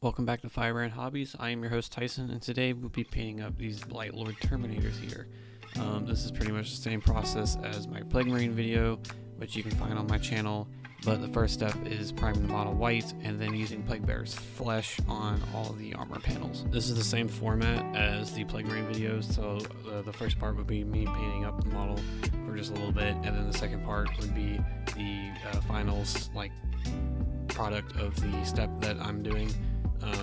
Welcome back to Fire and Hobbies. I am your host Tyson, and today we'll be painting up these Blight Lord Terminators here. This is pretty much the same process as my Plague Marine video, which you can find on my channel, but the first step is priming the model white and then using Plague Bearer's flesh on all of the armor panels. This is the same format as the Plague Marine videos, so the first part would be me painting up the model for just a little bit, and then the second part would be the finals, like, product of the step that I'm doing.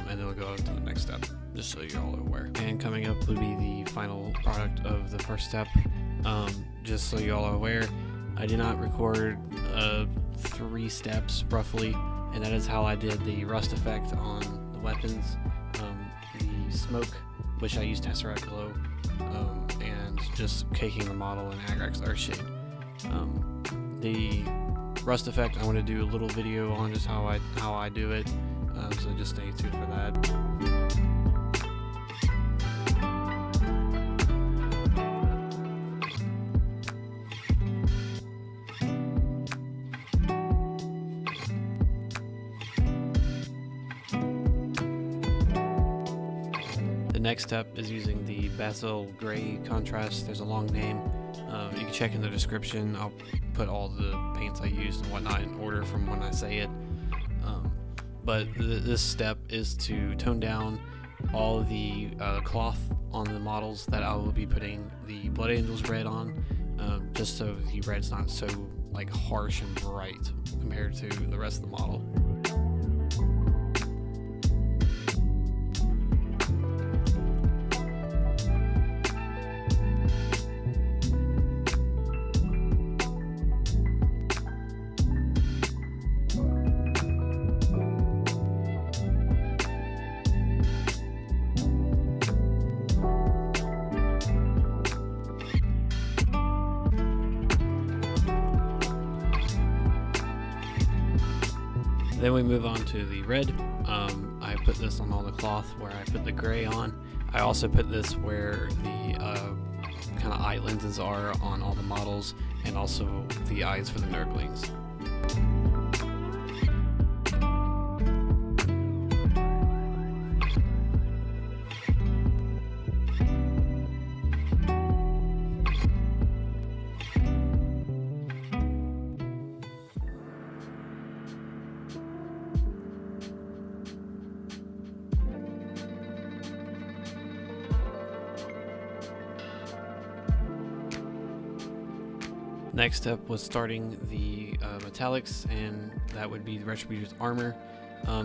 And then we'll go to the next step, just so you're all aware. And coming up would be the final product of the first step. Just so you all are aware, I did not record 3 steps roughly, and that is how I did the rust effect on the weapons, the smoke, which I used Tesseract glow, and just caking the model in aggrax earthshade. The rust effect, I want to do a little video on just how I do it. So just stay tuned for that. The next step is using the Basil Grey contrast. There's a long name. You can check in the description. I'll put all the paints I used and whatnot in order from when I say it. But this step is to tone down all of the cloth on the models that I will be putting the Blood Angels red on, just so the red's not so like harsh and bright compared to the rest of the model. Then we move on to the red. I put this on all the cloth where I put the gray on. I also put this where the kind of eye lenses are on all the models, and also the eyes for the nurglings. Next step was starting the metallics, and that would be the retributor's armor.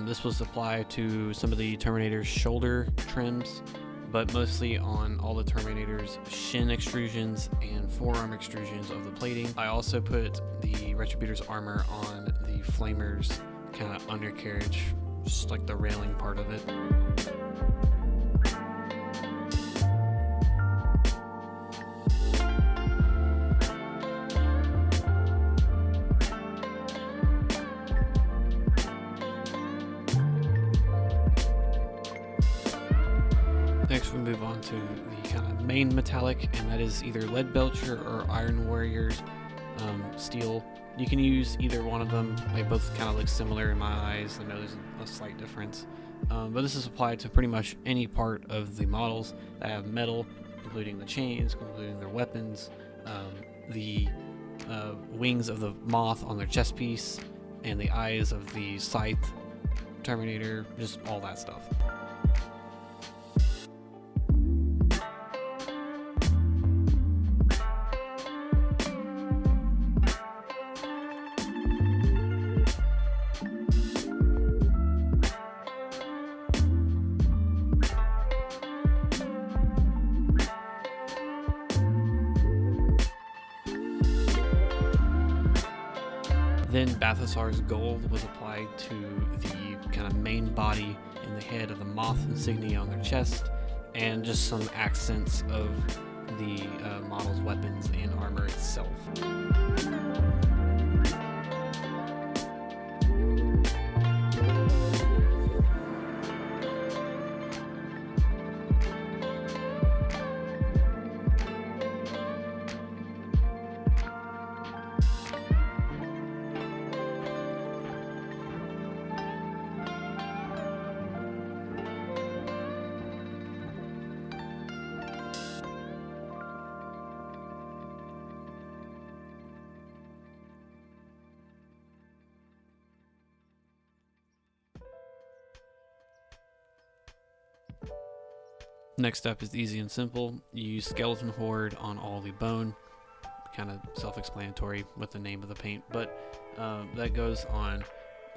This was applied to some of the Terminator's shoulder trims, but mostly on all the Terminator's shin extrusions and forearm extrusions of the plating. I also put the retributor's armor on the flamer's kind of undercarriage, just like the railing part of it. Next we move on to the kind of main metallic, and that is either leadbelcher or Iron Warrior's steel. You can use either one of them. They both kind of look similar in my eyes. I know there's a slight difference. But this is applied to pretty much any part of the models that have metal, including the chains, including their weapons, the wings of the moth on their chest piece, and the eyes of the scythe Terminator, just all that stuff. Then Balthasar's Gold was applied to the kind of main body and the head of the moth insignia on their chest, and just some accents of the model's weapons and armor itself. Next step is easy and simple. You use Skeleton Horde on all the bone. Kind of self-explanatory with the name of the paint, but that goes on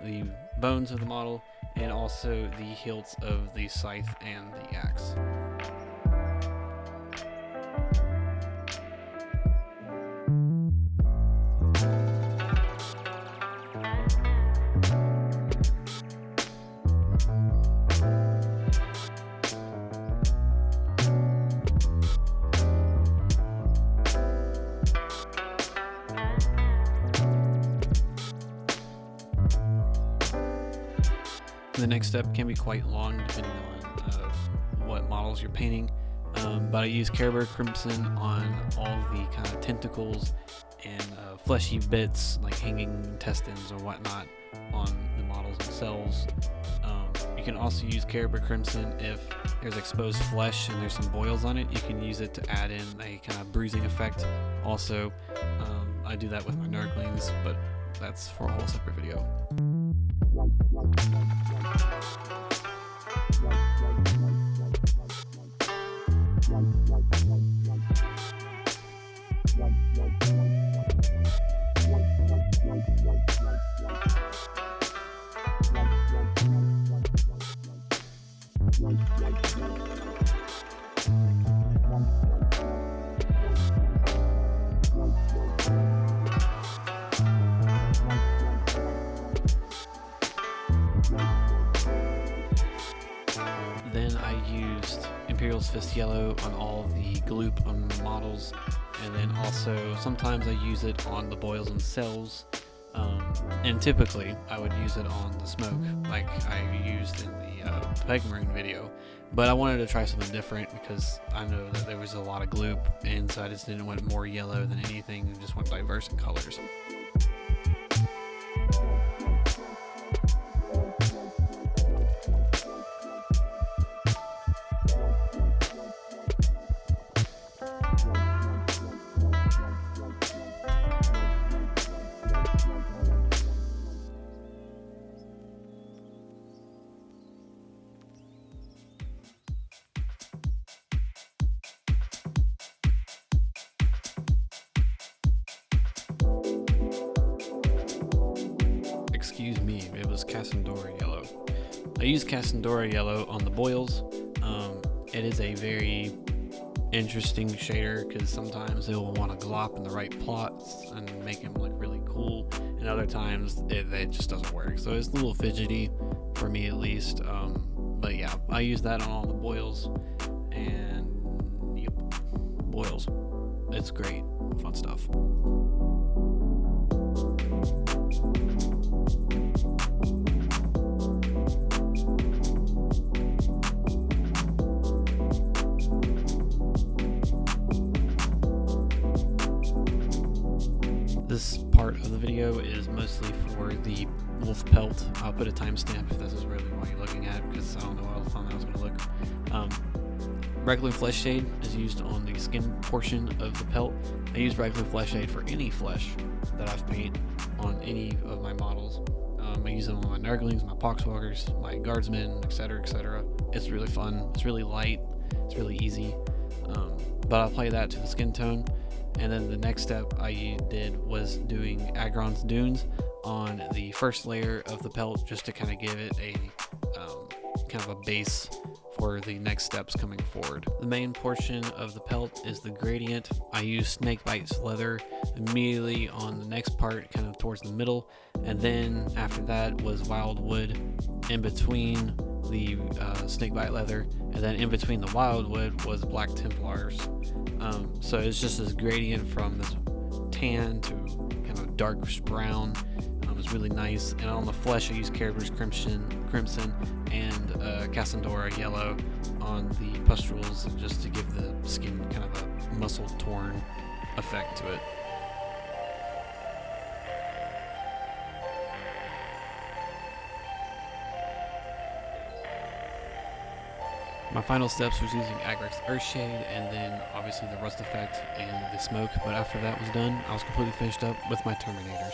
the bones of the model and also the hilts of the scythe and the axe. The next step can be quite long depending on what models you're painting, but I use carroburg crimson on all the kind of tentacles and fleshy bits like hanging intestines or whatnot on the models themselves. You can also use carroburg crimson if there's exposed flesh and there's some boils on it. You can use it to add in a kind of bruising effect. Also, I do that with my nurglings, but that's for a whole separate video. Then I used Imperial's Fist Yellow on all the gloop on the models, and then also sometimes I use it on the boils themselves, and typically I would use it on the smoke like I used in the Peg Maroon video, but I wanted to try something different because I know that there was a lot of gloop, and so I just didn't want more yellow than anything, and just want diverse in colors. Excuse me, it was Casandora Yellow. I use Casandora Yellow on the boils. It is a very interesting shader because sometimes it will want to glop in the right plots and make him look really cool, and other times it just doesn't work. So it's a little fidgety for me at least. But yeah, I use that on all the boils, and yep, boils. It's great, fun stuff. This part of the video is mostly for the wolf pelt. I'll put a timestamp if this is really what you're looking at, because I don't know how fun that was going to look. Regular fleshshade is used on the skin portion of the pelt. I use regular fleshshade for any flesh that I've painted on any of my models. I use them on my nurglings, my poxwalkers, my guardsmen, etc., etc. It's really fun. It's really light. It's really easy. But I'll apply that to the skin tone. And then the next step I did was doing Aggron Dunes on the first layer of the pelt, just to kind of give it a kind of a base for the next steps coming forward. The main portion of the pelt is the gradient. I use snakebite leather immediately on the next part, kind of towards the middle, and then after that was wyldwood in between the snakebite leather, and then in between the wyldwood was black templars. So it's just this gradient from this tan to kind of darkish brown. It's really nice. And on the flesh I use carroburg crimson and casandora yellow on the pustules, just to give the skin kind of a muscle torn effect to it. My final steps was using aggrax earthshade, and then obviously the rust effect and the smoke, but after that was done, I was completely finished up with my Terminators.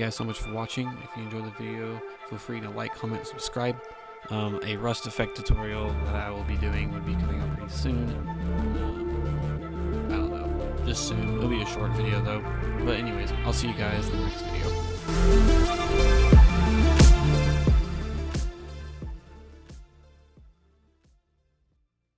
guys so much for watching. If you enjoyed the video, feel free to like, comment, and subscribe. A rust effect tutorial that I will be doing would be coming out pretty soon. I don't know, just soon. It'll be a short video though. But anyways, I'll see you guys in the next video.